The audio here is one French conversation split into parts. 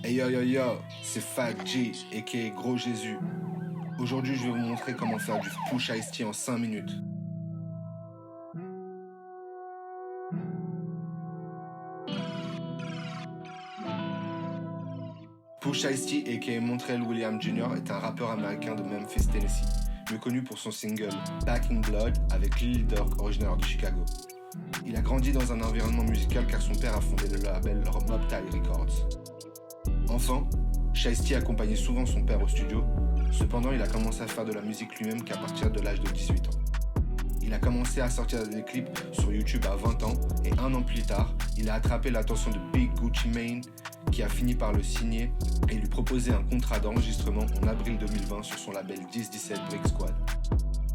Hey yo yo yo, c'est Fat G, aka Gros Jésus. Aujourd'hui, je vais vous montrer comment faire du push Ice T en 5 minutes. Push Ice T, aka Montreal Williams Jr., est un rappeur américain de Memphis, Tennessee, mieux connu pour son single Back in Blood avec Lil Durk, originaire de Chicago. Il a grandi dans un environnement musical car son père a fondé le label Mob Tie Records. Enfant, Shiesty accompagnait souvent son père au studio, cependant il a commencé à faire de la musique lui-même qu'à partir de l'âge de 18 ans. Il a commencé à sortir des clips sur YouTube à 20 ans et un an plus tard, il a attrapé l'attention de Big Gucci Mane qui a fini par le signer et lui proposer un contrat d'enregistrement en avril 2020 sur son label 1017 Brick Squad.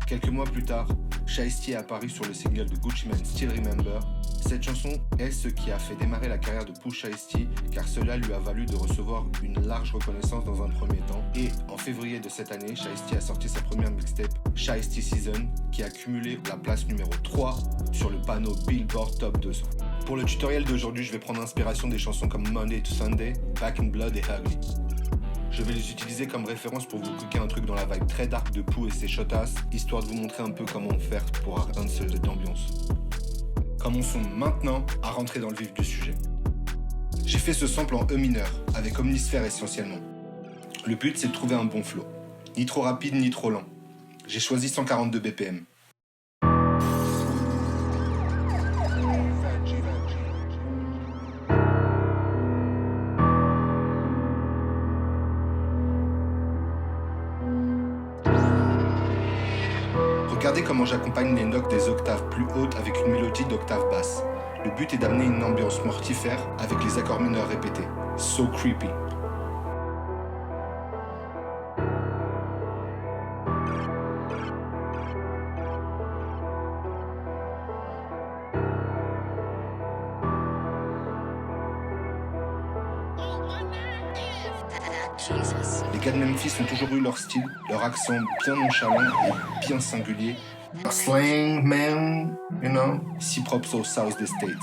Quelques mois plus tard, Shiesty est apparu sur le single de Gucci Mane Still Remember. Cette chanson est ce qui a fait démarrer la carrière de Push Shiesty car cela lui a valu de recevoir une large reconnaissance dans un premier temps. Et en février de cette année, Shiesty a sorti sa première mixtape, Shiesty Season, qui a cumulé la place numéro 3 sur le panneau Billboard Top 200. Pour le tutoriel d'aujourd'hui, je vais prendre inspiration des chansons comme Monday to Sunday, Back in Blood et Ugly. Je vais les utiliser comme référence pour vous cooker un truc dans la vibe très dark de Pooh et ses shotas, histoire de vous montrer un peu comment faire pour un seul d'ambiance. Commençons maintenant à rentrer dans le vif du sujet. J'ai fait ce sample en E mineur, avec Omnisphere essentiellement. Le but c'est de trouver un bon flow, ni trop rapide ni trop lent. J'ai choisi 142 BPM. Regardez comment j'accompagne les notes des octaves plus hautes avec une mélodie d'octave basse. Le but est d'amener une ambiance mortifère avec les accords mineurs répétés. So creepy. Les gars de Memphis ont toujours eu leur style, leur accent bien nonchalant et bien singulier. Un slang, man, you know, si propre au South des States.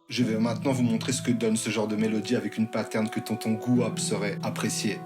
Je vais maintenant vous montrer ce que donne ce genre de mélodie avec une pattern que tonton Guap saurait apprécier.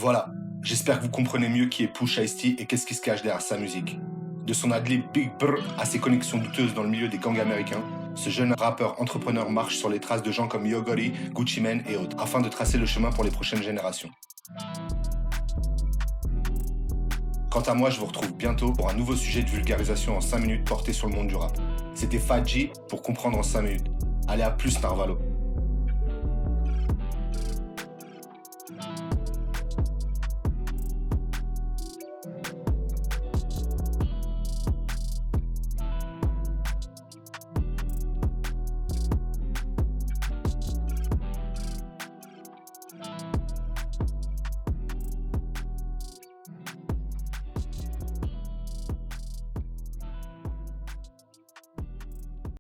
Voilà, j'espère que vous comprenez mieux qui est Push Shiesty et qu'est-ce qui se cache derrière sa musique. De son adlib Big Brr à ses connexions douteuses dans le milieu des gangs américains, ce jeune rappeur entrepreneur marche sur les traces de gens comme Yo Gotti, Gucci Mane et autres, afin de tracer le chemin pour les prochaines générations. Quant à moi, je vous retrouve bientôt pour un nouveau sujet de vulgarisation en 5 minutes porté sur le monde du rap. C'était Fat G pour comprendre en 5 minutes. Allez, à plus Narvalo.